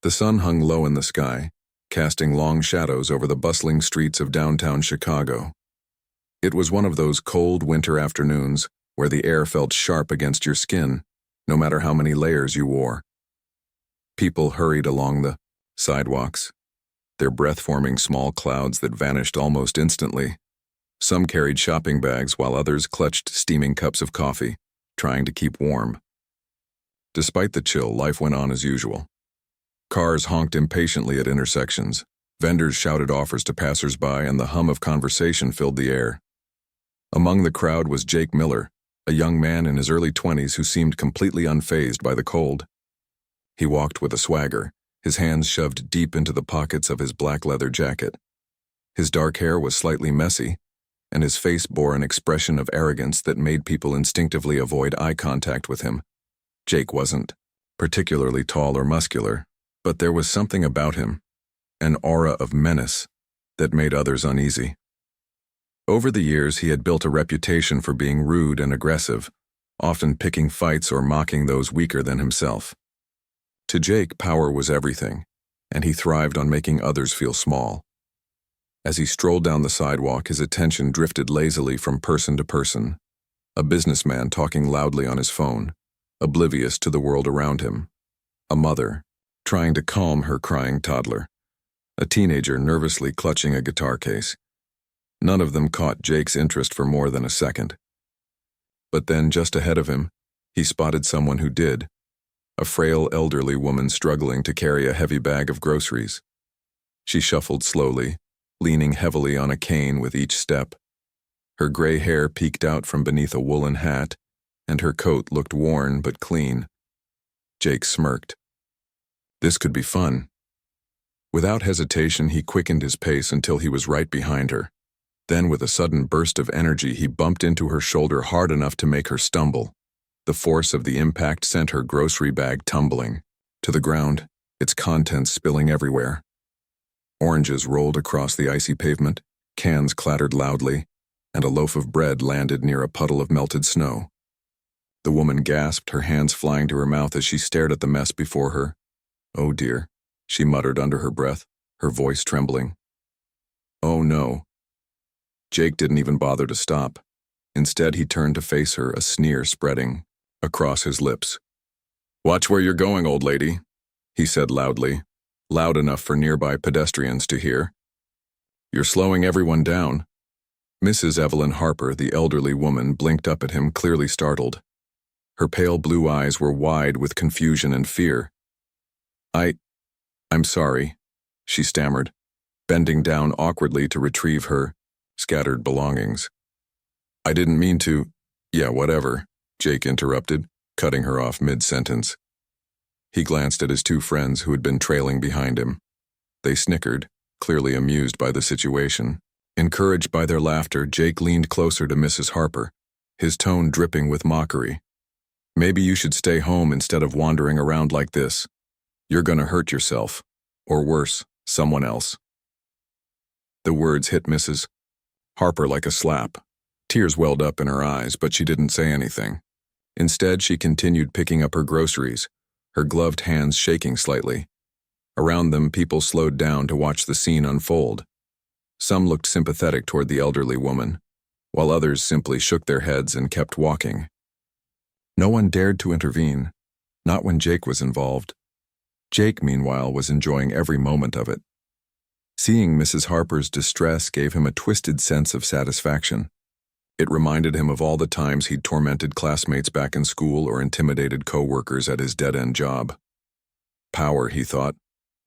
The sun hung low in the sky, casting long shadows over the bustling streets of downtown Chicago. It was one of those cold winter afternoons where the air felt sharp against your skin, no matter how many layers you wore. People hurried along the sidewalks, their breath forming small clouds that vanished almost instantly. Some carried shopping bags while others clutched steaming cups of coffee, trying to keep warm. Despite the chill, life went on as usual. Cars honked impatiently at intersections, vendors shouted offers to passers-by, and the hum of conversation filled the air. Among the crowd was Jake Miller, a young man in his early 20s who seemed completely unfazed by the cold. He walked with a swagger, his hands shoved deep into the pockets of his black leather jacket. His dark hair was slightly messy, and his face bore an expression of arrogance that made people instinctively avoid eye contact with him. Jake wasn't particularly tall or muscular, but there was something about him, an aura of menace, that made others uneasy. Over the years, he had built a reputation for being rude and aggressive, often picking fights or mocking those weaker than himself. To Jake, power was everything, and he thrived on making others feel small. As he strolled down the sidewalk, his attention drifted lazily from person to person. A businessman talking loudly on his phone, oblivious to the world around him. A mother, trying to calm her crying toddler. A teenager nervously clutching a guitar case. None of them caught Jake's interest for more than a second. But then, just ahead of him, he spotted someone who did. A frail elderly woman struggling to carry a heavy bag of groceries. She shuffled slowly, leaning heavily on a cane with each step. Her gray hair peeked out from beneath a woolen hat, and her coat looked worn but clean. Jake smirked. This could be fun. Without hesitation, he quickened his pace until he was right behind her. Then, with a sudden burst of energy, he bumped into her shoulder hard enough to make her stumble. The force of the impact sent her grocery bag tumbling to the ground, its contents spilling everywhere. Oranges rolled across the icy pavement, cans clattered loudly, and a loaf of bread landed near a puddle of melted snow. The woman gasped, her hands flying to her mouth as she stared at the mess before her. "Oh dear," she muttered under her breath, her voice trembling. "Oh no." Jake didn't even bother to stop. Instead, he turned to face her, a sneer spreading across his lips. "Watch where you're going, old lady," he said loudly, loud enough for nearby pedestrians to hear. "You're slowing everyone down." Mrs. Evelyn Harper, the elderly woman, blinked up at him, clearly startled. Her pale blue eyes were wide with confusion and fear. I'm sorry," she stammered, bending down awkwardly to retrieve her scattered belongings. "I didn't mean to—" "Yeah, whatever," Jake interrupted, cutting her off mid-sentence. He glanced at his two friends who had been trailing behind him. They snickered, clearly amused by the situation. Encouraged by their laughter, Jake leaned closer to Mrs. Harper, his tone dripping with mockery. "Maybe you should stay home instead of wandering around like this. You're gonna hurt yourself. Or worse, someone else." The words hit Mrs. Harper like a slap. Tears welled up in her eyes, but she didn't say anything. Instead, she continued picking up her groceries, her gloved hands shaking slightly. Around them, people slowed down to watch the scene unfold. Some looked sympathetic toward the elderly woman, while others simply shook their heads and kept walking. No one dared to intervene, not when Jake was involved. Jake, meanwhile, was enjoying every moment of it. Seeing Mrs. Harper's distress gave him a twisted sense of satisfaction. It reminded him of all the times he'd tormented classmates back in school or intimidated co-workers at his dead-end job. Power, he thought,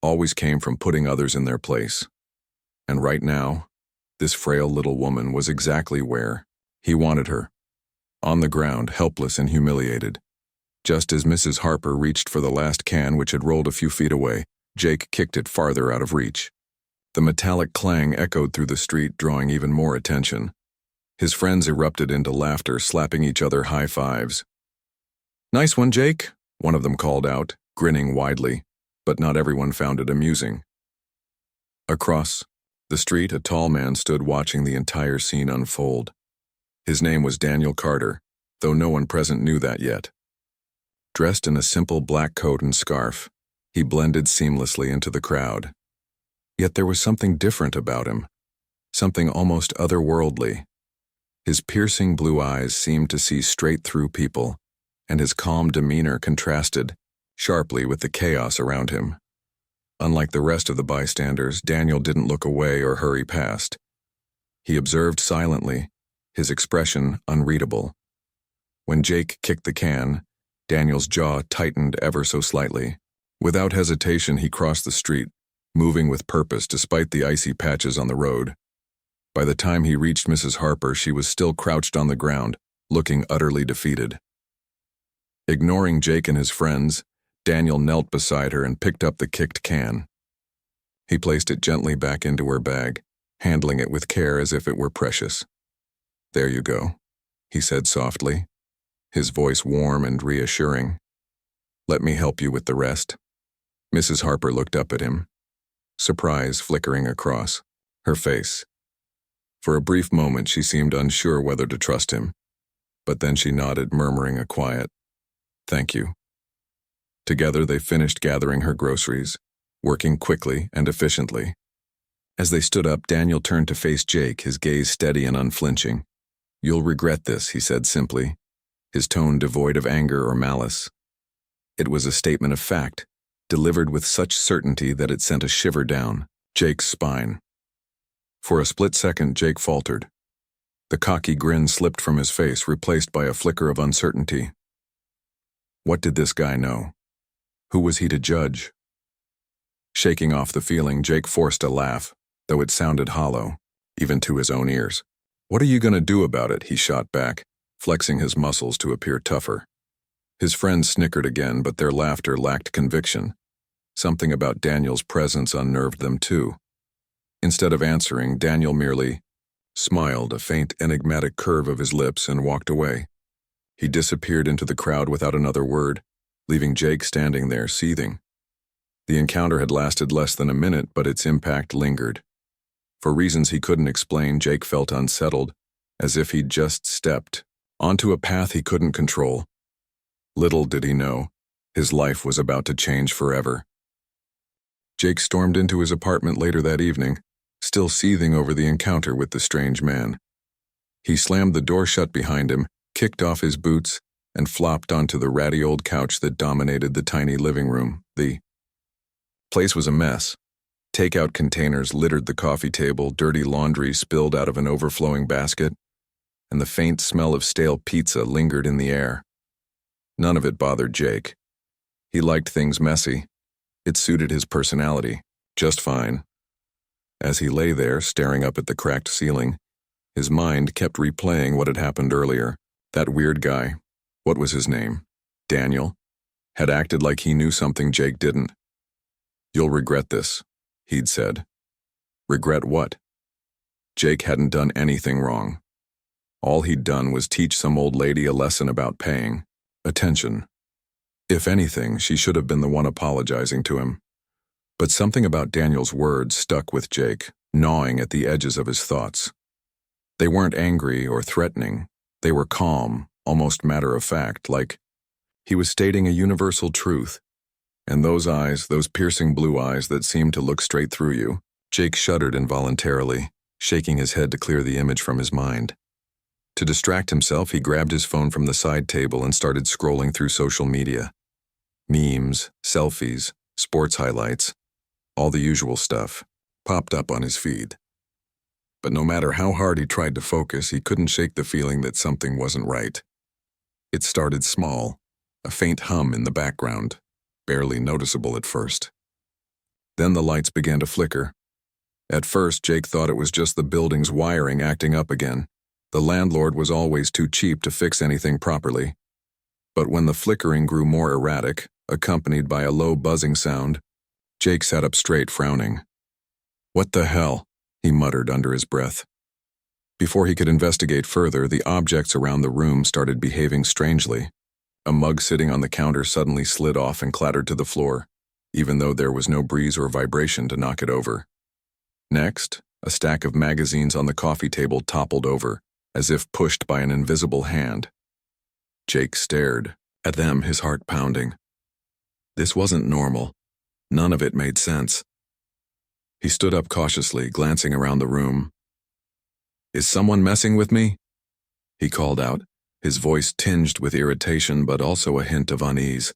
always came from putting others in their place. And right now, this frail little woman was exactly where he wanted her. On the ground, helpless and humiliated. Just as Mrs. Harper reached for the last can, which had rolled a few feet away, Jake kicked it farther out of reach. The metallic clang echoed through the street, drawing even more attention. His friends erupted into laughter, slapping each other high fives. "Nice one, Jake," one of them called out, grinning widely, but not everyone found it amusing. Across the street, a tall man stood watching the entire scene unfold. His name was Daniel Carter, though no one present knew that yet. Dressed in a simple black coat and scarf, He blended seamlessly into the crowd. Yet there was something different about him, something almost otherworldly. His piercing blue eyes seemed to see straight through people, and his calm demeanor contrasted sharply with the chaos around him. Unlike the rest of the bystanders, Daniel didn't look away or hurry past. He observed silently, his expression unreadable. When Jake kicked the can, Daniel's jaw tightened ever so slightly. Without hesitation, he crossed the street, moving with purpose despite the icy patches on the road. By the time he reached Mrs. Harper, she was still crouched on the ground, looking utterly defeated. Ignoring Jake and his friends, Daniel knelt beside her and picked up the kicked can. He placed it gently back into her bag, handling it with care as if it were precious. "There you go," he said softly, his voice warm and reassuring. "Let me help you with the rest." Mrs. Harper looked up at him, surprise flickering across her face. For a brief moment she seemed unsure whether to trust him, but then she nodded, murmuring a quiet, "Thank you." Together they finished gathering her groceries, working quickly and efficiently. As they stood up, Daniel turned to face Jake, his gaze steady and unflinching. "You'll regret this," he said simply, his tone devoid of anger or malice. It was a statement of fact, delivered with such certainty that it sent a shiver down Jake's spine. For a split second, Jake faltered. The cocky grin slipped from his face, replaced by a flicker of uncertainty. What did this guy know? Who was he to judge? Shaking off the feeling, Jake forced a laugh, though it sounded hollow, even to his own ears. "What are you going to do about it?" he shot back, flexing his muscles to appear tougher. His friends snickered again, but their laughter lacked conviction. Something about Daniel's presence unnerved them too. Instead of answering, Daniel merely smiled, a faint, enigmatic curve of his lips, and walked away. He disappeared into the crowd without another word, leaving Jake standing there, seething. The encounter had lasted less than a minute, but its impact lingered. For reasons he couldn't explain, Jake felt unsettled, as if he'd just stepped onto a path he couldn't control. Little did he know, his life was about to change forever. Jake stormed into his apartment later that evening, still seething over the encounter with the strange man. He slammed the door shut behind him, kicked off his boots, and flopped onto the ratty old couch that dominated the tiny living room. The place was a mess. Takeout containers littered the coffee table, dirty laundry spilled out of an overflowing basket, and the faint smell of stale pizza lingered in the air. None of it bothered Jake. He liked things messy. It suited his personality just fine. As he lay there, staring up at the cracked ceiling, his mind kept replaying what had happened earlier. That weird guy, what was his name? Daniel, had acted like he knew something Jake didn't. "You'll regret this," he'd said. Regret what? Jake hadn't done anything wrong. All he'd done was teach some old lady a lesson about paying attention. If anything, she should have been the one apologizing to him. But something about Daniel's words stuck with Jake, gnawing at the edges of his thoughts. They weren't angry or threatening. They were calm, almost matter-of-fact, like he was stating a universal truth. And those eyes, those piercing blue eyes that seemed to look straight through you, Jake shuddered involuntarily, shaking his head to clear the image from his mind. To distract himself, he grabbed his phone from the side table and started scrolling through social media. Memes, selfies, sports highlights, all the usual stuff, popped up on his feed. But no matter how hard he tried to focus, he couldn't shake the feeling that something wasn't right. It started small, a faint hum in the background, barely noticeable at first. Then the lights began to flicker. At first, Jake thought it was just the building's wiring acting up again. The landlord was always too cheap to fix anything properly. But when the flickering grew more erratic, accompanied by a low buzzing sound, Jake sat up straight, frowning. "What the hell?" he muttered under his breath. Before he could investigate further, the objects around the room started behaving strangely. A mug sitting on the counter suddenly slid off and clattered to the floor, even though there was no breeze or vibration to knock it over. Next, a stack of magazines on the coffee table toppled over, as if pushed by an invisible hand. Jake stared at them, his heart pounding. This wasn't normal. None of it made sense. He stood up cautiously, glancing around the room. "Is someone messing with me?" he called out, his voice tinged with irritation but also a hint of unease.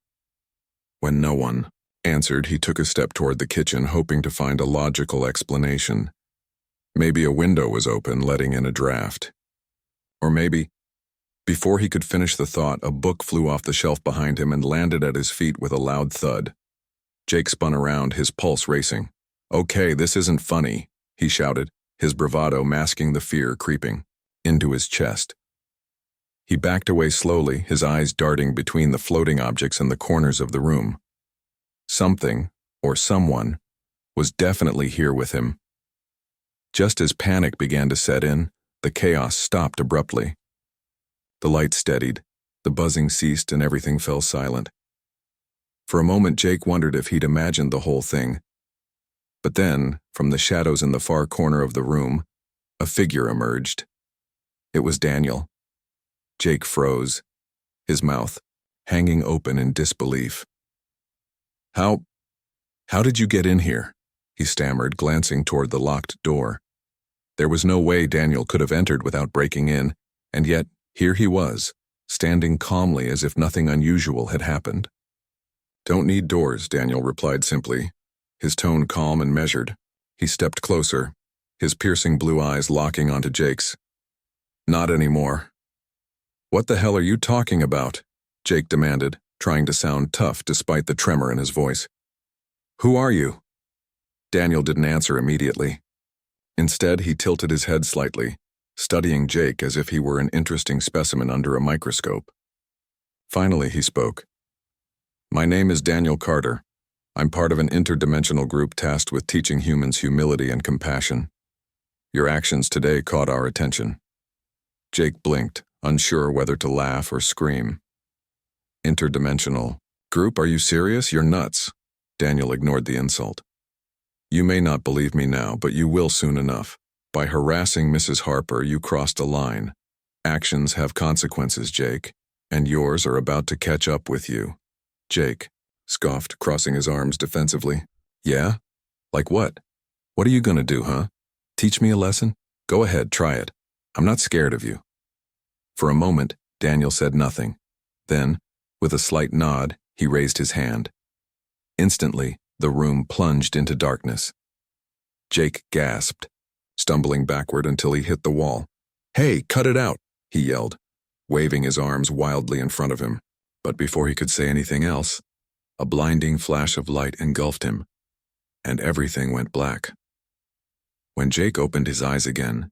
When no one answered, he took a step toward the kitchen, hoping to find a logical explanation. Maybe a window was open, letting in a draft. Or maybe, before he could finish the thought, a book flew off the shelf behind him and landed at his feet with a loud thud. Jake spun around, his pulse racing. "Okay, this isn't funny," he shouted, his bravado masking the fear creeping into his chest. He backed away slowly, his eyes darting between the floating objects in the corners of the room. Something, or someone, was definitely here with him. Just as panic began to set in, the chaos stopped abruptly. The light steadied, the buzzing ceased, and everything fell silent. For a moment, Jake wondered if he'd imagined the whole thing. But then, from the shadows in the far corner of the room, a figure emerged. It was Daniel. Jake froze, his mouth hanging open in disbelief. How did you get in here?" he stammered, glancing toward the locked door. There was no way Daniel could have entered without breaking in, and yet here he was, standing calmly as if nothing unusual had happened. "Don't need doors," Daniel replied simply, his tone calm and measured. He stepped closer, his piercing blue eyes locking onto Jake's. "Not anymore." "What the hell are you talking about?" Jake demanded, trying to sound tough despite the tremor in his voice. "Who are you?" Daniel didn't answer immediately. Instead, he tilted his head slightly, studying Jake as if he were an interesting specimen under a microscope. Finally, he spoke. "My name is Daniel Carter. I'm part of an interdimensional group tasked with teaching humans humility and compassion. Your actions today caught our attention." Jake blinked, unsure whether to laugh or scream. "Interdimensional group? Are you serious? You're nuts." Daniel ignored the insult. "You may not believe me now, but you will soon enough. By harassing Mrs. Harper, you crossed a line. Actions have consequences, Jake, and yours are about to catch up with you." Jake scoffed, crossing his arms defensively. "Yeah? Like what? What are you gonna do, huh? Teach me a lesson? Go ahead, try it. I'm not scared of you." For a moment, Daniel said nothing. Then, with a slight nod, he raised his hand. Instantly, the room plunged into darkness. Jake gasped, stumbling backward until he hit the wall. "Hey, cut it out!" he yelled, waving his arms wildly in front of him. But before he could say anything else, a blinding flash of light engulfed him, and everything went black. When Jake opened his eyes again,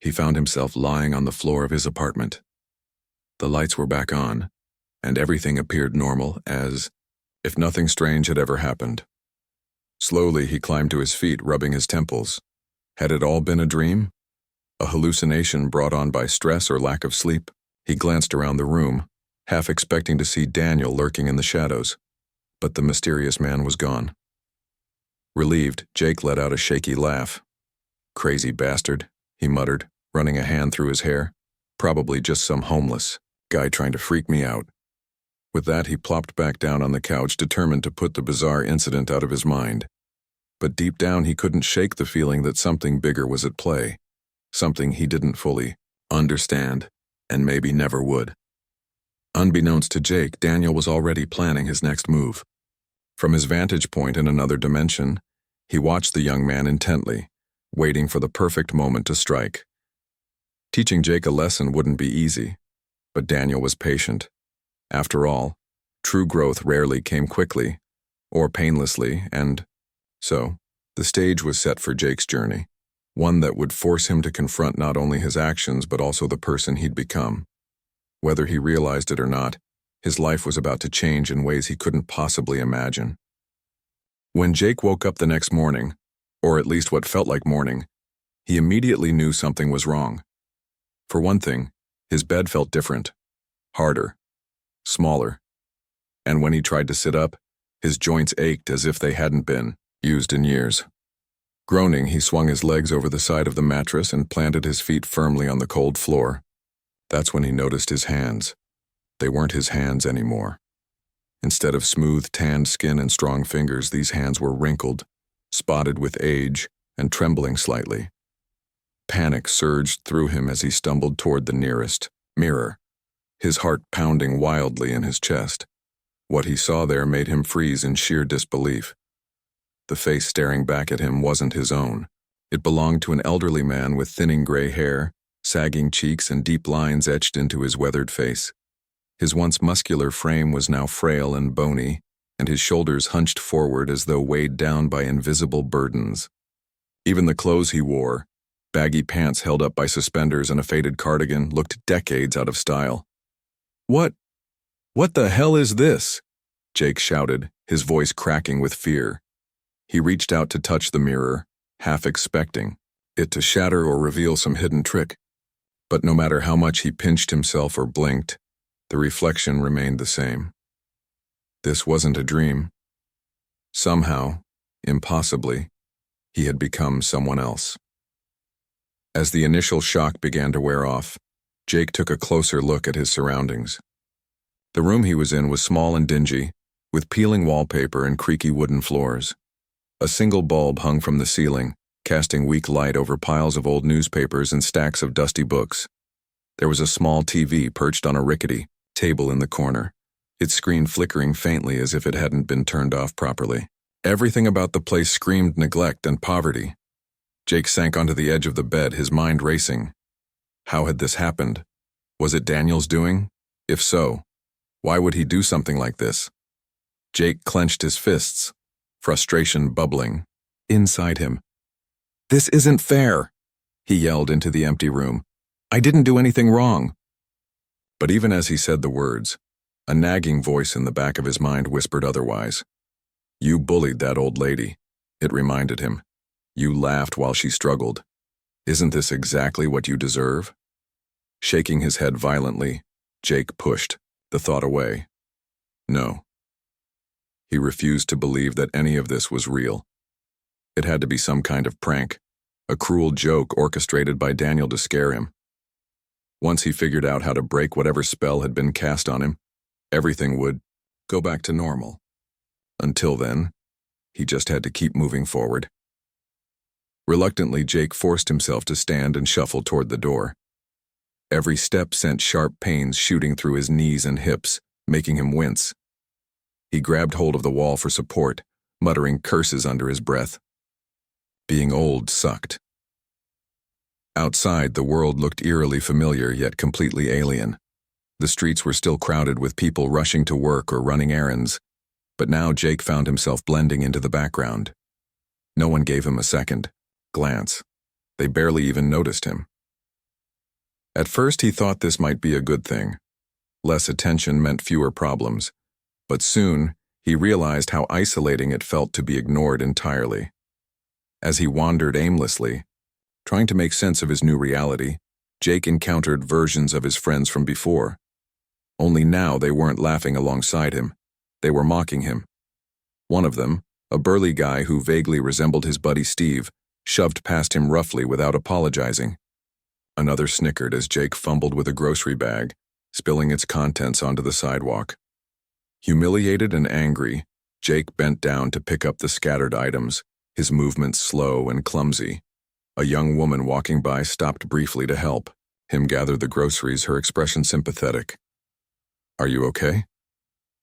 he found himself lying on the floor of his apartment. The lights were back on, and everything appeared normal, as if nothing strange had ever happened. Slowly, he climbed to his feet, rubbing his temples. Had it all been a dream? A hallucination brought on by stress or lack of sleep? He glanced around the room, half expecting to see Daniel lurking in the shadows, but the mysterious man was gone. Relieved, Jake let out a shaky laugh. "Crazy bastard," he muttered, running a hand through his hair. "Probably just some homeless guy trying to freak me out." With that, he plopped back down on the couch, determined to put the bizarre incident out of his mind. But deep down, he couldn't shake the feeling that something bigger was at play, something he didn't fully understand, and maybe never would. Unbeknownst to Jake, Daniel was already planning his next move. From his vantage point in another dimension, he watched the young man intently, waiting for the perfect moment to strike. Teaching Jake a lesson wouldn't be easy, but Daniel was patient. After all, true growth rarely came quickly, or painlessly, and so, the stage was set for Jake's journey, one that would force him to confront not only his actions but also the person he'd become. Whether he realized it or not, his life was about to change in ways he couldn't possibly imagine. When Jake woke up the next morning, or at least what felt like morning, he immediately knew something was wrong. For one thing, his bed felt different, harder, smaller, and when he tried to sit up, his joints ached as if they hadn't been used in years. Groaning, he swung his legs over the side of the mattress and planted his feet firmly on the cold floor. That's when he noticed his hands. They weren't his hands anymore. Instead of smooth, tanned skin and strong fingers, these hands were wrinkled, spotted with age, and trembling slightly. Panic surged through him as he stumbled toward the nearest mirror, his heart pounding wildly in his chest. What he saw there made him freeze in sheer disbelief. The face staring back at him wasn't his own. It belonged to an elderly man with thinning gray hair, sagging cheeks, and deep lines etched into his weathered face. His once muscular frame was now frail and bony, and his shoulders hunched forward as though weighed down by invisible burdens. Even the clothes he wore, baggy pants held up by suspenders and a faded cardigan, looked decades out of style. What the hell is this?" Jake shouted, his voice cracking with fear. He reached out to touch the mirror, half expecting it to shatter or reveal some hidden trick. But no matter how much he pinched himself or blinked, the reflection remained the same. This wasn't a dream. Somehow, impossibly, he had become someone else. As the initial shock began to wear off, Jake took a closer look at his surroundings. The room he was in was small and dingy, with peeling wallpaper and creaky wooden floors. A single bulb hung from the ceiling, casting weak light over piles of old newspapers and stacks of dusty books. There was a small TV perched on a rickety table in the corner, its screen flickering faintly as if it hadn't been turned off properly. Everything about the place screamed neglect and poverty. Jake sank onto the edge of the bed, his mind racing. How had this happened? Was it Daniel's doing? If so, why would he do something like this? Jake clenched his fists, frustration bubbling inside him. "This isn't fair," he yelled into the empty room. "I didn't do anything wrong." But even as he said the words, a nagging voice in the back of his mind whispered otherwise. "You bullied that old lady," it reminded him. "You laughed while she struggled. Isn't this exactly what you deserve?" Shaking his head violently, Jake pushed the thought away. No. He refused to believe that any of this was real. It had to be some kind of prank, a cruel joke orchestrated by Daniel to scare him. Once he figured out how to break whatever spell had been cast on him, everything would go back to normal. Until then, he just had to keep moving forward. Reluctantly, Jake forced himself to stand and shuffle toward the door. Every step sent sharp pains shooting through his knees and hips, making him wince. He grabbed hold of the wall for support, muttering curses under his breath. Being old sucked. Outside, the world looked eerily familiar yet completely alien. The streets were still crowded with people rushing to work or running errands, but now Jake found himself blending into the background. No one gave him a second glance. They barely even noticed him. At first, he thought this might be a good thing. Less attention meant fewer problems. But soon, he realized how isolating it felt to be ignored entirely. As he wandered aimlessly, trying to make sense of his new reality, Jake encountered versions of his friends from before. Only now they weren't laughing alongside him. They were mocking him. One of them, a burly guy who vaguely resembled his buddy Steve, shoved past him roughly without apologizing. Another snickered as Jake fumbled with a grocery bag, spilling its contents onto the sidewalk. Humiliated and angry, Jake bent down to pick up the scattered items, his movements slow and clumsy. A young woman walking by stopped briefly to help him gather the groceries, her expression sympathetic. "Are you okay?"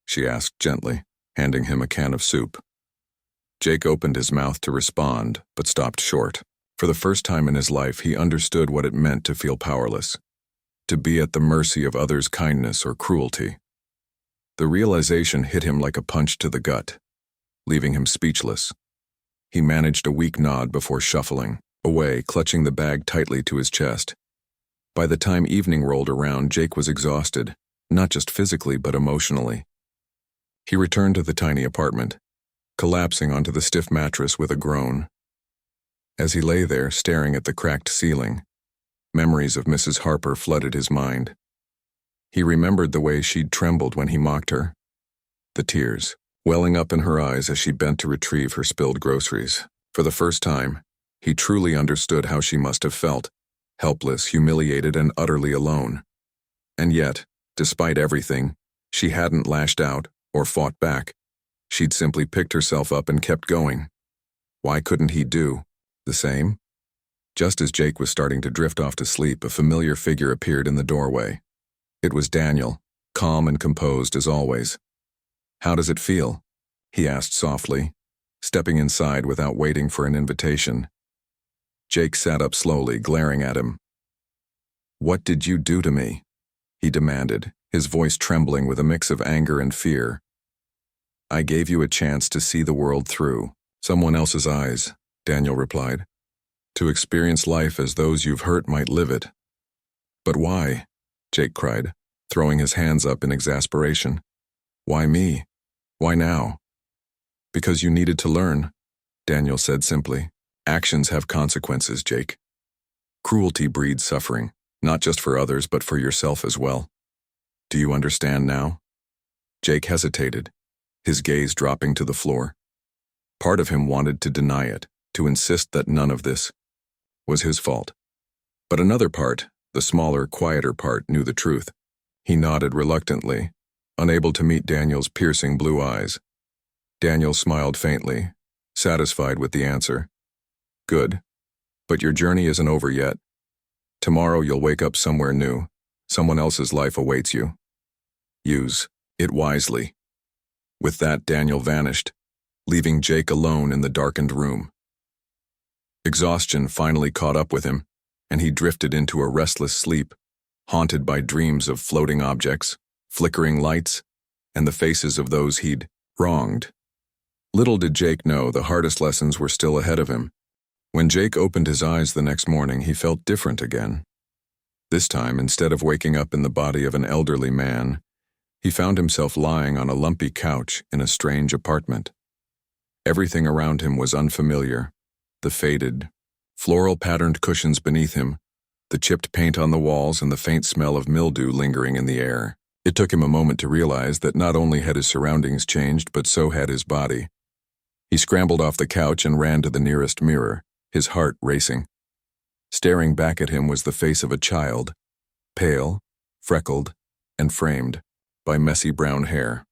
she asked gently, handing him a can of soup. Jake opened his mouth to respond, but stopped short. For the first time in his life, he understood what it meant to feel powerless, to be at the mercy of others' kindness or cruelty. The realization hit him like a punch to the gut, leaving him speechless. He managed a weak nod before shuffling away, clutching the bag tightly to his chest. By the time evening rolled around, Jake was exhausted, not just physically but emotionally. He returned to the tiny apartment, collapsing onto the stiff mattress with a groan. As he lay there, staring at the cracked ceiling, memories of Mrs. Harper flooded his mind. He remembered the way she'd trembled when he mocked her, the tears welling up in her eyes as she bent to retrieve her spilled groceries. For the first time, he truly understood how she must have felt, helpless, humiliated, and utterly alone. And yet, despite everything, she hadn't lashed out or fought back. She'd simply picked herself up and kept going. Why couldn't he do the same? Just as Jake was starting to drift off to sleep, a familiar figure appeared in the doorway. It was Daniel, calm and composed as always. "How does it feel?" he asked softly, stepping inside without waiting for an invitation. Jake sat up slowly, glaring at him. "What did you do to me?" he demanded, his voice trembling with a mix of anger and fear. "I gave you a chance to see the world through someone else's eyes," Daniel replied. "To experience life as those you've hurt might live it." "But why?" Jake cried, throwing his hands up in exasperation. "Why me? Why now?" "Because you needed to learn," Daniel said simply. "Actions have consequences, Jake. Cruelty breeds suffering, not just for others but for yourself as well. Do you understand now?" Jake hesitated, his gaze dropping to the floor. Part of him wanted to deny it, to insist that none of this was his fault. But another part, the smaller, quieter part, knew the truth. He nodded reluctantly, unable to meet Daniel's piercing blue eyes. Daniel smiled faintly, satisfied with the answer. "Good. But your journey isn't over yet. Tomorrow you'll wake up somewhere new. Someone else's life awaits you. Use it wisely." With that, Daniel vanished, leaving Jake alone in the darkened room. Exhaustion finally caught up with him, and he drifted into a restless sleep, haunted by dreams of floating objects, flickering lights, and the faces of those he'd wronged. Little did Jake know the hardest lessons were still ahead of him. When Jake opened his eyes the next morning, he felt different again. This time, instead of waking up in the body of an elderly man, he found himself lying on a lumpy couch in a strange apartment. Everything around him was unfamiliar. The faded, floral-patterned cushions beneath him, the chipped paint on the walls, and the faint smell of mildew lingering in the air. It took him a moment to realize that not only had his surroundings changed, but so had his body. He scrambled off the couch and ran to the nearest mirror, his heart racing. Staring back at him was the face of a child, pale, freckled, and framed by messy brown hair.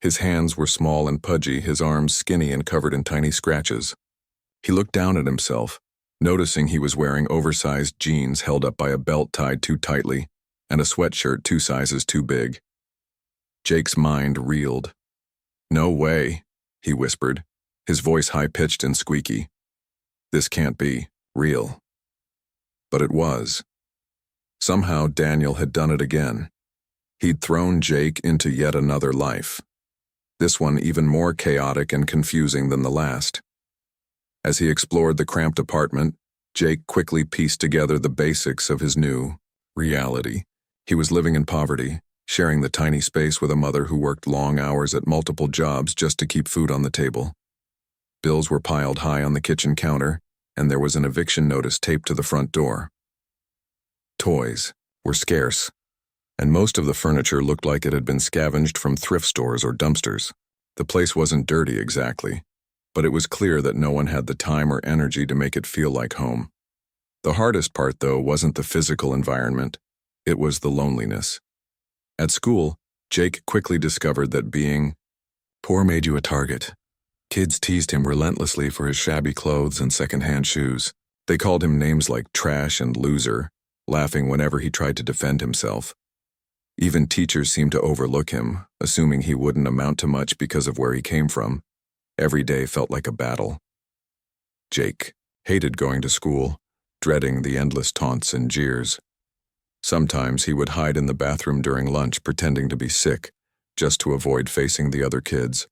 His hands were small and pudgy, his arms skinny and covered in tiny scratches. He looked down at himself, noticing he was wearing oversized jeans held up by a belt tied too tightly, and a sweatshirt 2 sizes too big. Jake's mind reeled. "No way," he whispered, his voice high-pitched and squeaky. "This can't be real." But it was. Somehow Daniel had done it again. He'd thrown Jake into yet another life. This one even more chaotic and confusing than the last. As he explored the cramped apartment, Jake quickly pieced together the basics of his new reality. He was living in poverty, sharing the tiny space with a mother who worked long hours at multiple jobs just to keep food on the table. Bills were piled high on the kitchen counter, and there was an eviction notice taped to the front door. Toys were scarce, and most of the furniture looked like it had been scavenged from thrift stores or dumpsters. The place wasn't dirty exactly, but it was clear that no one had the time or energy to make it feel like home. The hardest part, though, wasn't the physical environment. It was the loneliness. At school, Jake quickly discovered that being poor made you a target. Kids teased him relentlessly for his shabby clothes and secondhand shoes. They called him names like trash and loser, laughing whenever he tried to defend himself. Even teachers seemed to overlook him, assuming he wouldn't amount to much because of where he came from. Every day felt like a battle. Jake hated going to school, dreading the endless taunts and jeers. Sometimes he would hide in the bathroom during lunch pretending to be sick, just to avoid facing the other kids.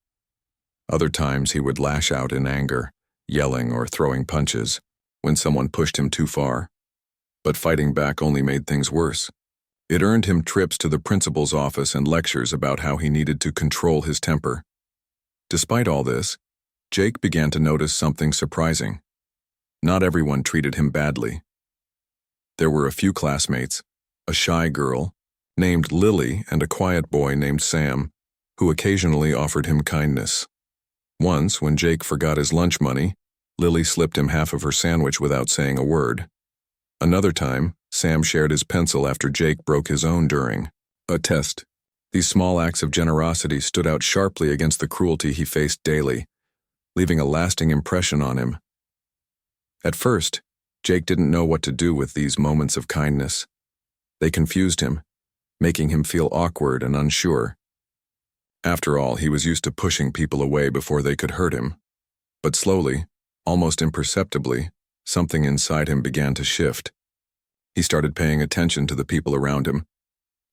Other times he would lash out in anger, yelling or throwing punches, when someone pushed him too far. But fighting back only made things worse. It earned him trips to the principal's office and lectures about how he needed to control his temper. Despite all this, Jake began to notice something surprising. Not everyone treated him badly. There were a few classmates, a shy girl named Lily and a quiet boy named Sam, who occasionally offered him kindness. Once, when Jake forgot his lunch money, Lily slipped him half of her sandwich without saying a word. Another time, Sam shared his pencil after Jake broke his own during a test. These small acts of generosity stood out sharply against the cruelty he faced daily, leaving a lasting impression on him. At first, Jake didn't know what to do with these moments of kindness. They confused him, making him feel awkward and unsure. After all, he was used to pushing people away before they could hurt him. But slowly, almost imperceptibly, something inside him began to shift. He started paying attention to the people around him,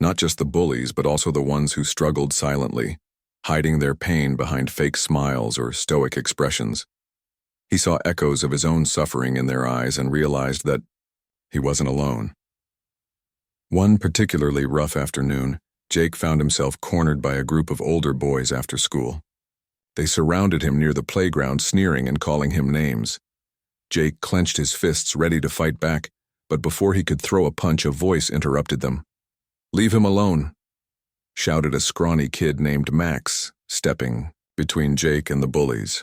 not just the bullies, but also the ones who struggled silently, hiding their pain behind fake smiles or stoic expressions. He saw echoes of his own suffering in their eyes and realized that he wasn't alone. One particularly rough afternoon, Jake found himself cornered by a group of older boys after school. They surrounded him near the playground, sneering and calling him names. Jake clenched his fists, ready to fight back, but before he could throw a punch, a voice interrupted them. "Leave him alone," shouted a scrawny kid named Max, stepping between Jake and the bullies.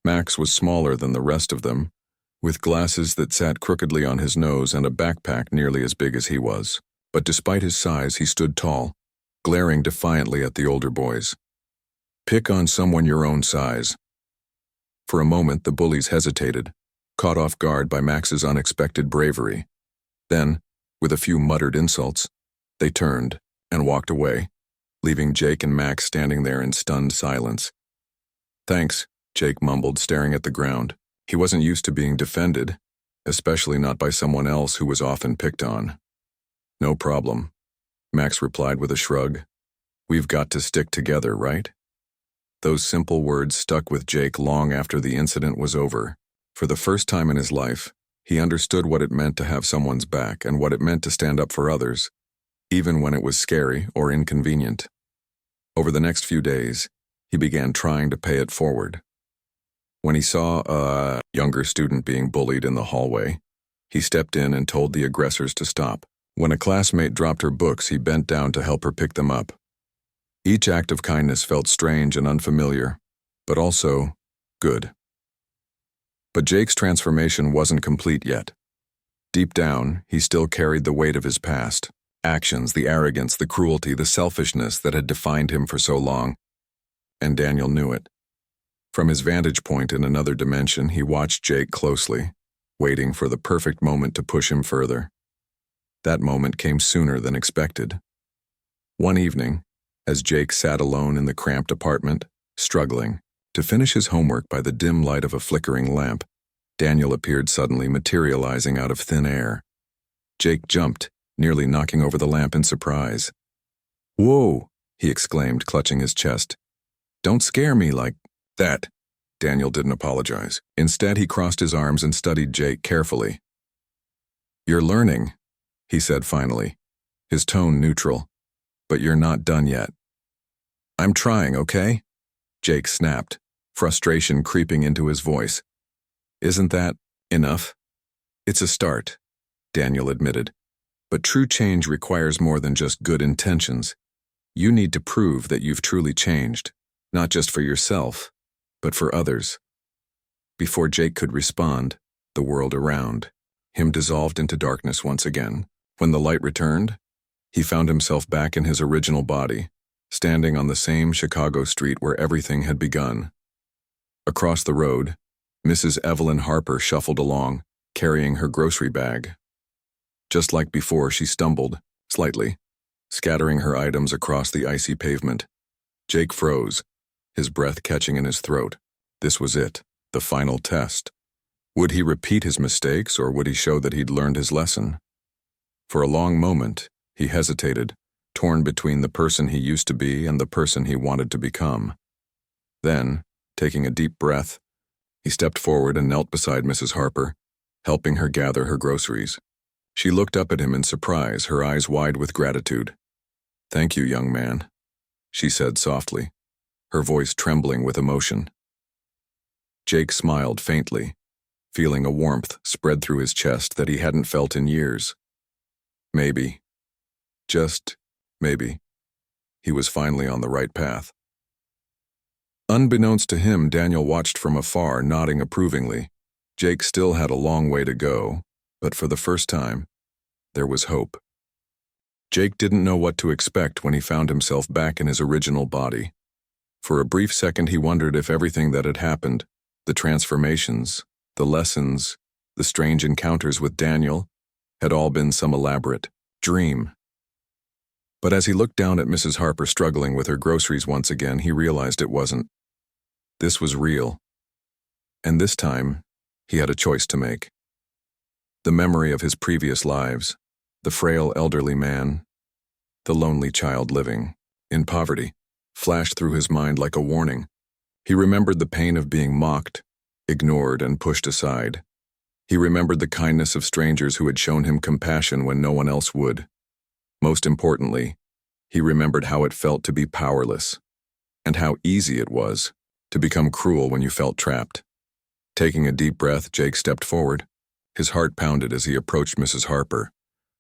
Max was smaller than the rest of them, with glasses that sat crookedly on his nose and a backpack nearly as big as he was. But despite his size, he stood tall, glaring defiantly at the older boys. "Pick on someone your own size." For a moment, the bullies hesitated, caught off guard by Max's unexpected bravery. Then, with a few muttered insults, they turned and walked away, leaving Jake and Max standing there in stunned silence. "Thanks," Jake mumbled, staring at the ground. He wasn't used to being defended, especially not by someone else who was often picked on. "No problem," Max replied with a shrug. "We've got to stick together, right?" Those simple words stuck with Jake long after the incident was over. For the first time in his life, he understood what it meant to have someone's back and what it meant to stand up for others, even when it was scary or inconvenient. Over the next few days, he began trying to pay it forward. When he saw a younger student being bullied in the hallway, he stepped in and told the aggressors to stop. When a classmate dropped her books, he bent down to help her pick them up. Each act of kindness felt strange and unfamiliar, but also good. But Jake's transformation wasn't complete yet. Deep down, he still carried the weight of his past, actions, the arrogance, the cruelty, the selfishness that had defined him for so long. And Daniel knew it. From his vantage point in another dimension, he watched Jake closely, waiting for the perfect moment to push him further. That moment came sooner than expected. One evening, as Jake sat alone in the cramped apartment, struggling to finish his homework by the dim light of a flickering lamp, Daniel appeared suddenly, materializing out of thin air. Jake jumped, nearly knocking over the lamp in surprise. "Whoa!" he exclaimed, clutching his chest. "Don't scare me like that." Daniel didn't apologize. Instead, he crossed his arms and studied Jake carefully. "You're learning," he said finally, his tone neutral. "But you're not done yet." "I'm trying, okay?" Jake snapped, frustration creeping into his voice. "Isn't that enough?" "It's a start," Daniel admitted. "But true change requires more than just good intentions. You need to prove that you've truly changed, not just for yourself, but for others." Before Jake could respond, the world around him dissolved into darkness once again. When the light returned, he found himself back in his original body, standing on the same Chicago street where everything had begun. Across the road, Mrs. Evelyn Harper shuffled along, carrying her grocery bag. Just like before, she stumbled, slightly, scattering her items across the icy pavement. Jake froze, his breath catching in his throat. This was it, the final test. Would he repeat his mistakes, or would he show that he'd learned his lesson? For a long moment, he hesitated, torn between the person he used to be and the person he wanted to become. Then, taking a deep breath, he stepped forward and knelt beside Mrs. Harper, helping her gather her groceries. She looked up at him in surprise, her eyes wide with gratitude. "Thank you, young man," she said softly, her voice trembling with emotion. Jake smiled faintly, feeling a warmth spread through his chest that he hadn't felt in years. Maybe, just maybe, he was finally on the right path. Unbeknownst to him, Daniel watched from afar, nodding approvingly. Jake still had a long way to go, but for the first time, there was hope. Jake didn't know what to expect when he found himself back in his original body. For a brief second he wondered if everything that had happened, the transformations, the lessons, the strange encounters with Daniel, had all been some elaborate dream. But as he looked down at Mrs. Harper struggling with her groceries once again, he realized it wasn't. This was real. And this time, he had a choice to make. The memory of his previous lives, the frail elderly man, the lonely child living in poverty, flashed through his mind like a warning. He remembered the pain of being mocked, ignored, and pushed aside. He remembered the kindness of strangers who had shown him compassion when no one else would. Most importantly, he remembered how it felt to be powerless, and how easy it was to become cruel when you felt trapped. Taking a deep breath, Jake stepped forward. His heart pounded as he approached Mrs. Harper,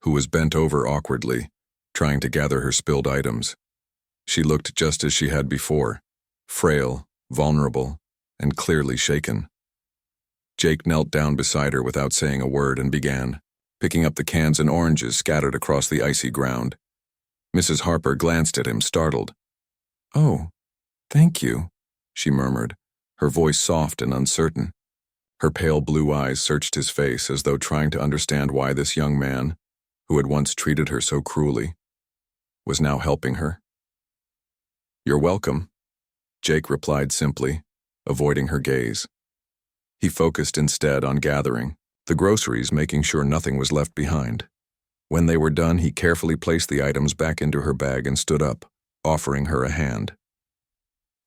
who was bent over awkwardly, trying to gather her spilled items. She looked just as she had before, frail, vulnerable, and clearly shaken. Jake knelt down beside her without saying a word and began picking up the cans and oranges scattered across the icy ground. Mrs. Harper glanced at him, startled. "Oh, thank you," she murmured, her voice soft and uncertain. Her pale blue eyes searched his face as though trying to understand why this young man, who had once treated her so cruelly, was now helping her. "You're welcome," Jake replied simply, avoiding her gaze. He focused instead on gathering the groceries, making sure nothing was left behind. When they were done, he carefully placed the items back into her bag and stood up, offering her a hand.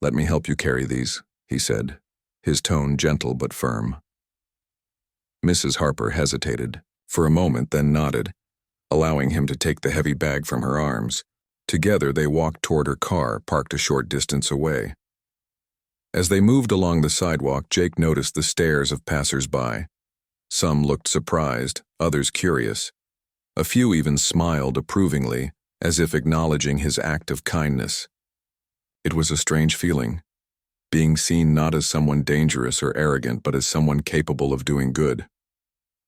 "Let me help you carry these," he said, his tone gentle but firm. Mrs. Harper hesitated for a moment, then nodded, allowing him to take the heavy bag from her arms. Together they walked toward her car, parked a short distance away. As they moved along the sidewalk, Jake noticed the stares of passers-by. Some looked surprised, others curious. A few even smiled approvingly, as if acknowledging his act of kindness. It was a strange feeling, being seen not as someone dangerous or arrogant, but as someone capable of doing good.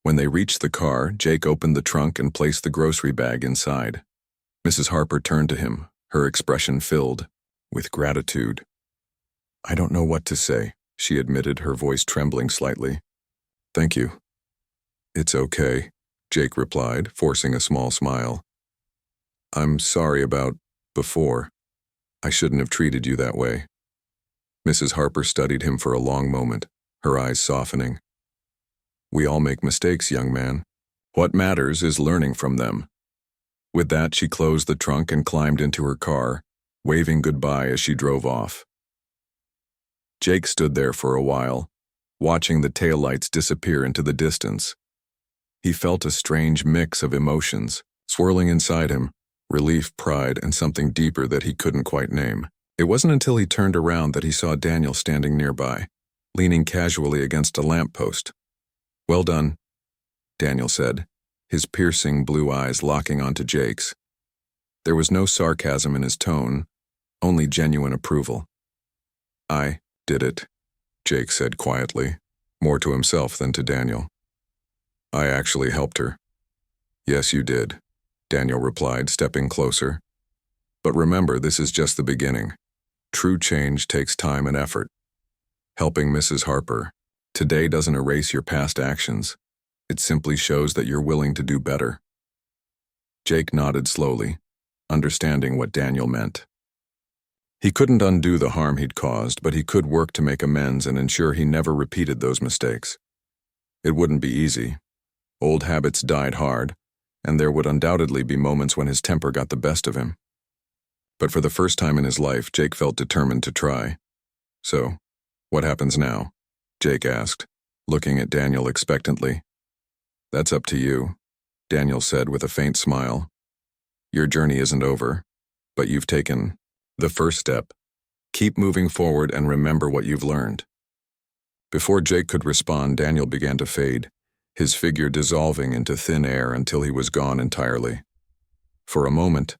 When they reached the car, Jake opened the trunk and placed the grocery bag inside. Mrs. Harper turned to him, her expression filled with gratitude. "I don't know what to say," she admitted, her voice trembling slightly. "Thank you." "It's okay," Jake replied, forcing a small smile. "I'm sorry about before. I shouldn't have treated you that way." Mrs. Harper studied him for a long moment, her eyes softening. "We all make mistakes, young man. What matters is learning from them." With that, she closed the trunk and climbed into her car, waving goodbye as she drove off. Jake stood there for a while, watching the taillights disappear into the distance. He felt a strange mix of emotions swirling inside him, relief, pride, and something deeper that he couldn't quite name. It wasn't until he turned around that he saw Daniel standing nearby, leaning casually against a lamppost. "Well done," Daniel said, his piercing blue eyes locking onto Jake's. There was no sarcasm in his tone, only genuine approval. "I did it," Jake said quietly, more to himself than to Daniel. "I actually helped her." "Yes, you did," Daniel replied, stepping closer. "But remember, this is just the beginning. True change takes time and effort. Helping Mrs. Harper today doesn't erase your past actions. It simply shows that you're willing to do better." Jake nodded slowly, understanding what Daniel meant. He couldn't undo the harm he'd caused, but he could work to make amends and ensure he never repeated those mistakes. It wouldn't be easy. Old habits died hard, and there would undoubtedly be moments when his temper got the best of him. But for the first time in his life, Jake felt determined to try. "So, what happens now?" Jake asked, looking at Daniel expectantly. "That's up to you," Daniel said with a faint smile. "Your journey isn't over, but you've taken the first step. Keep moving forward and remember what you've learned." Before Jake could respond, Daniel began to fade, his figure dissolving into thin air until he was gone entirely. For a moment,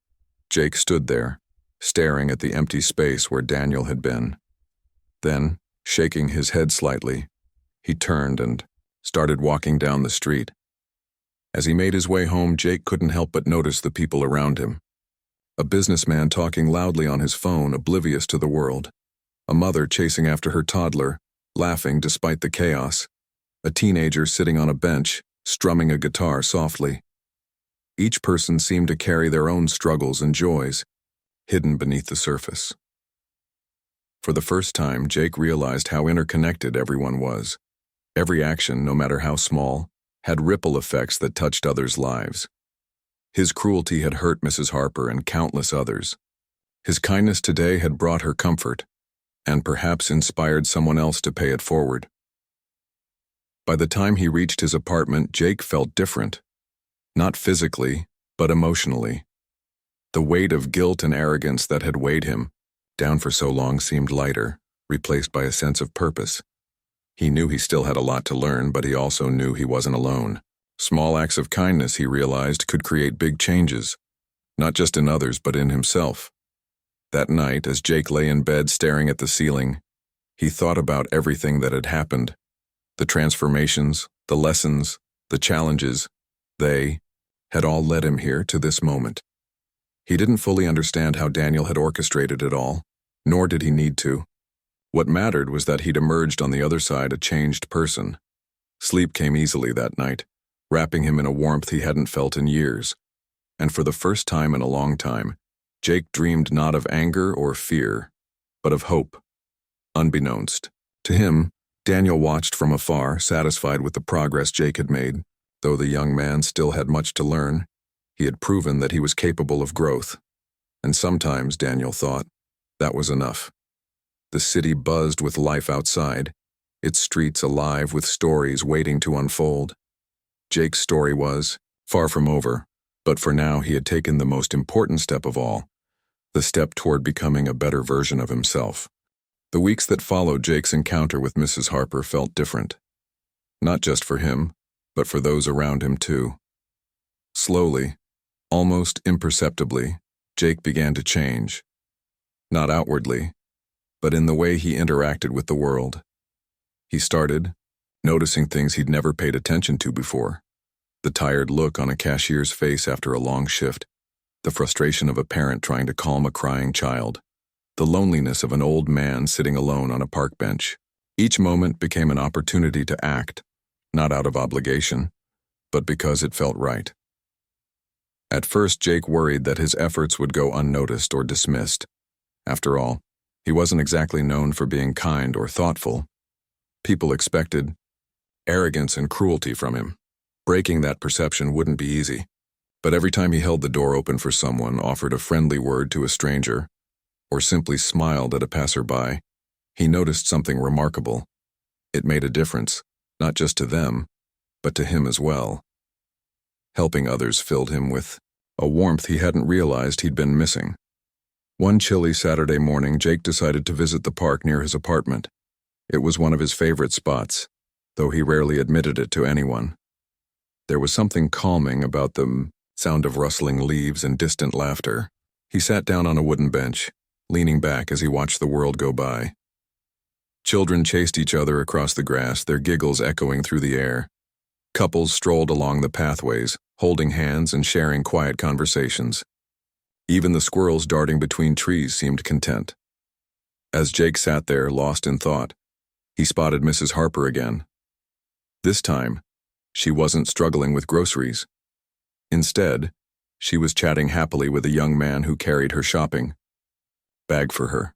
Jake stood there, staring at the empty space where Daniel had been. Then, shaking his head slightly, he turned and started walking down the street. As he made his way home, Jake couldn't help but notice the people around him. A businessman talking loudly on his phone, oblivious to the world. A mother chasing after her toddler, laughing despite the chaos. A teenager sitting on a bench, strumming a guitar softly. Each person seemed to carry their own struggles and joys, hidden beneath the surface. For the first time, Jake realized how interconnected everyone was. Every action, no matter how small, had ripple effects that touched others' lives. His cruelty had hurt Mrs. Harper and countless others. His kindness today had brought her comfort, and perhaps inspired someone else to pay it forward. By the time he reached his apartment, Jake felt different. Not physically, but emotionally. The weight of guilt and arrogance that had weighed him down for so long seemed lighter, replaced by a sense of purpose. He knew he still had a lot to learn, but he also knew he wasn't alone. Small acts of kindness, he realized, could create big changes, not just in others, but in himself. That night, as Jake lay in bed staring at the ceiling, he thought about everything that had happened. The transformations, the lessons, the challenges, they had all led him here to this moment. He didn't fully understand how Daniel had orchestrated it all, nor did he need to. What mattered was that he'd emerged on the other side a changed person. Sleep came easily that night, wrapping him in a warmth he hadn't felt in years. And for the first time in a long time, Jake dreamed not of anger or fear, but of hope. Unbeknownst to him, Daniel watched from afar, satisfied with the progress Jake had made. Though the young man still had much to learn, he had proven that he was capable of growth. And sometimes, Daniel thought, that was enough. The city buzzed with life outside, its streets alive with stories waiting to unfold. Jake's story was far from over, but for now he had taken the most important step of all, the step toward becoming a better version of himself. The weeks that followed Jake's encounter with Mrs. Harper felt different. Not just for him, but for those around him too. Slowly, almost imperceptibly, Jake began to change. Not outwardly, but in the way he interacted with the world. He started noticing things he'd never paid attention to before. The tired look on a cashier's face after a long shift, the frustration of a parent trying to calm a crying child, the loneliness of an old man sitting alone on a park bench. Each moment became an opportunity to act, not out of obligation, but because it felt right. At first, Jake worried that his efforts would go unnoticed or dismissed. After all, he wasn't exactly known for being kind or thoughtful. People expected arrogance and cruelty from him. Breaking that perception wouldn't be easy, but every time he held the door open for someone, offered a friendly word to a stranger, or simply smiled at a passerby, he noticed something remarkable. It made a difference, not just to them, but to him as well. Helping others filled him with a warmth he hadn't realized he'd been missing. One chilly Saturday morning, Jake decided to visit the park near his apartment. It was one of his favorite spots, though he rarely admitted it to anyone. There was something calming about the sound of rustling leaves and distant laughter. He sat down on a wooden bench, leaning back as he watched the world go by. Children chased each other across the grass, their giggles echoing through the air. Couples strolled along the pathways, holding hands and sharing quiet conversations. Even the squirrels darting between trees seemed content. As Jake sat there, lost in thought, he spotted Mrs. Harper again. This time, she wasn't struggling with groceries. Instead, she was chatting happily with a young man who carried her shopping bag for her.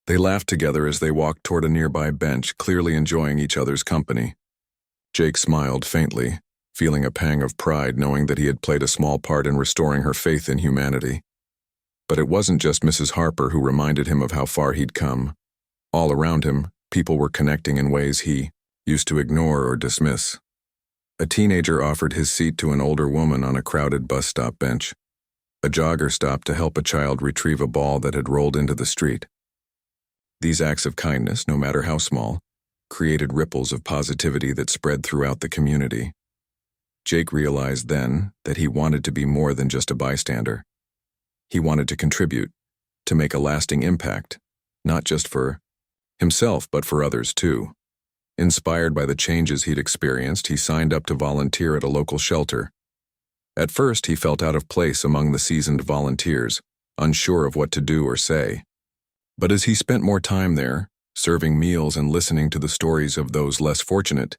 They laughed together as they walked toward a nearby bench, clearly enjoying each other's company. Jake smiled faintly, feeling a pang of pride knowing that he had played a small part in restoring her faith in humanity. But it wasn't just Mrs. Harper who reminded him of how far he'd come. All around him, people were connecting in ways he used to ignore or dismiss. A teenager offered his seat to an older woman on a crowded bus stop bench. A jogger stopped to help a child retrieve a ball that had rolled into the street. These acts of kindness, no matter how small, created ripples of positivity that spread throughout the community. Jake realized then that he wanted to be more than just a bystander. He wanted to contribute, to make a lasting impact, not just for himself but for others too. Inspired by the changes he'd experienced, he signed up to volunteer at a local shelter. At first, he felt out of place among the seasoned volunteers, unsure of what to do or say. But as he spent more time there, serving meals and listening to the stories of those less fortunate,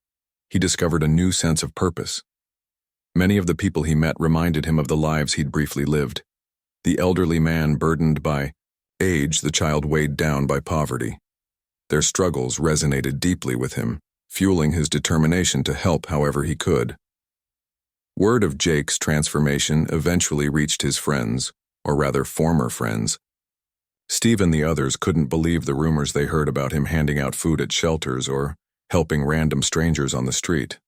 he discovered a new sense of purpose. Many of the people he met reminded him of the lives he'd briefly lived. The elderly man burdened by age, the child weighed down by poverty. Their struggles resonated deeply with him, fueling his determination to help however he could. Word of Jake's transformation eventually reached his friends, or rather former friends. Steve and the others couldn't believe the rumors they heard about him handing out food at shelters or helping random strangers on the street.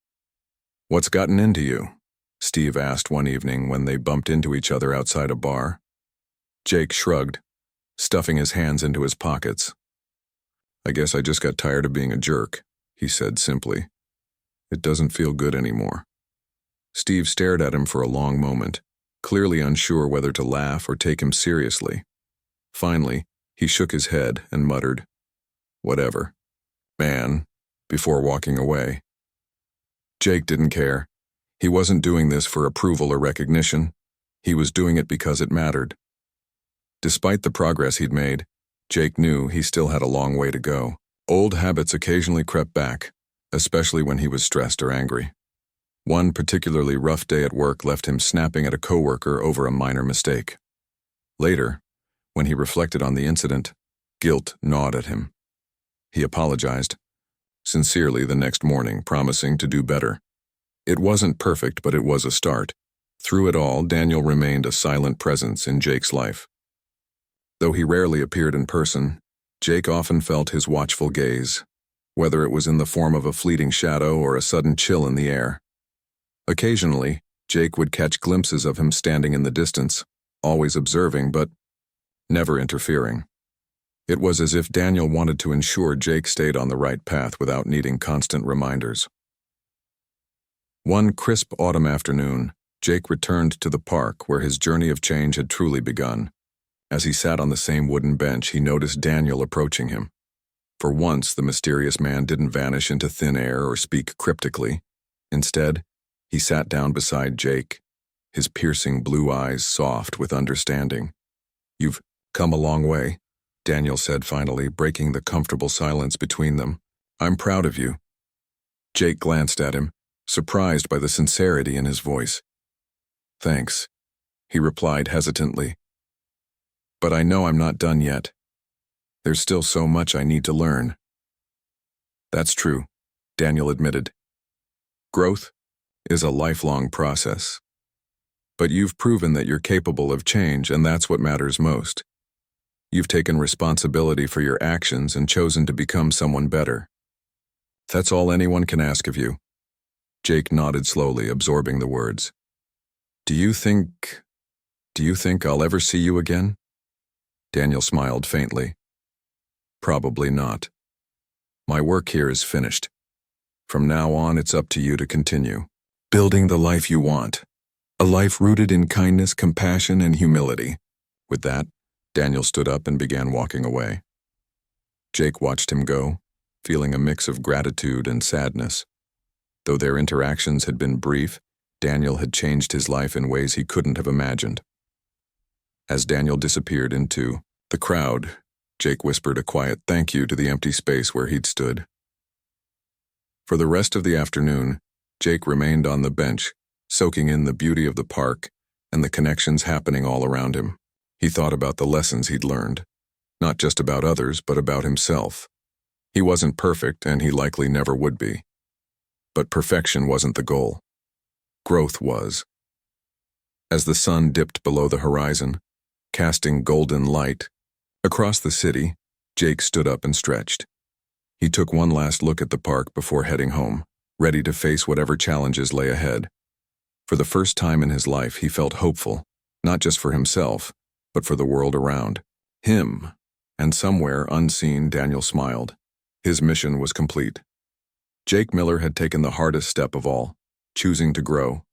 "What's gotten into you?" Steve asked one evening when they bumped into each other outside a bar. Jake shrugged, stuffing his hands into his pockets. "I guess I just got tired of being a jerk," he said simply. "It doesn't feel good anymore." Steve stared at him for a long moment, clearly unsure whether to laugh or take him seriously. Finally, he shook his head and muttered, "Whatever, man," before walking away. Jake didn't care. He wasn't doing this for approval or recognition. He was doing it because it mattered. Despite the progress he'd made, Jake knew he still had a long way to go. Old habits occasionally crept back, especially when he was stressed or angry. One particularly rough day at work left him snapping at a coworker over a minor mistake. Later, when he reflected on the incident, guilt gnawed at him. He apologized, sincerely the next morning, promising to do better. It wasn't perfect, but it was a start. Through it all, Daniel remained a silent presence in Jake's life. Though he rarely appeared in person, Jake often felt his watchful gaze, whether it was in the form of a fleeting shadow or a sudden chill in the air. Occasionally, Jake would catch glimpses of him standing in the distance, always observing but never interfering. It was as if Daniel wanted to ensure Jake stayed on the right path without needing constant reminders. One crisp autumn afternoon, Jake returned to the park where his journey of change had truly begun. As he sat on the same wooden bench, he noticed Daniel approaching him. For once, the mysterious man didn't vanish into thin air or speak cryptically. Instead, he sat down beside Jake, his piercing blue eyes soft with understanding. "You've come a long way," Daniel said finally, breaking the comfortable silence between them. "I'm proud of you." Jake glanced at him, surprised by the sincerity in his voice. "Thanks," he replied hesitantly. "But I know I'm not done yet. There's still so much I need to learn." "That's true," Daniel admitted. "Growth is a lifelong process. But you've proven that you're capable of change, and that's what matters most. You've taken responsibility for your actions and chosen to become someone better. That's all anyone can ask of you." Jake nodded slowly, absorbing the words. Do you think I'll ever see you again?" Daniel smiled faintly. "Probably not. My work here is finished. From now on, it's up to you to continue building the life you want. A life rooted in kindness, compassion, and humility." With that, Daniel stood up and began walking away. Jake watched him go, feeling a mix of gratitude and sadness. Though their interactions had been brief, Daniel had changed his life in ways he couldn't have imagined. As Daniel disappeared into the crowd, Jake whispered a quiet thank you to the empty space where he'd stood. For the rest of the afternoon, Jake remained on the bench, soaking in the beauty of the park and the connections happening all around him. He thought about the lessons he'd learned, not just about others, but about himself. He wasn't perfect, and he likely never would be. But perfection wasn't the goal. Growth was. As the sun dipped below the horizon, casting golden light across the city, Jake stood up and stretched. He took one last look at the park before heading home, ready to face whatever challenges lay ahead. For the first time in his life, he felt hopeful, not just for himself, but for the world around him. And somewhere unseen, Daniel smiled. His mission was complete. Jake Miller had taken the hardest step of all, choosing to grow,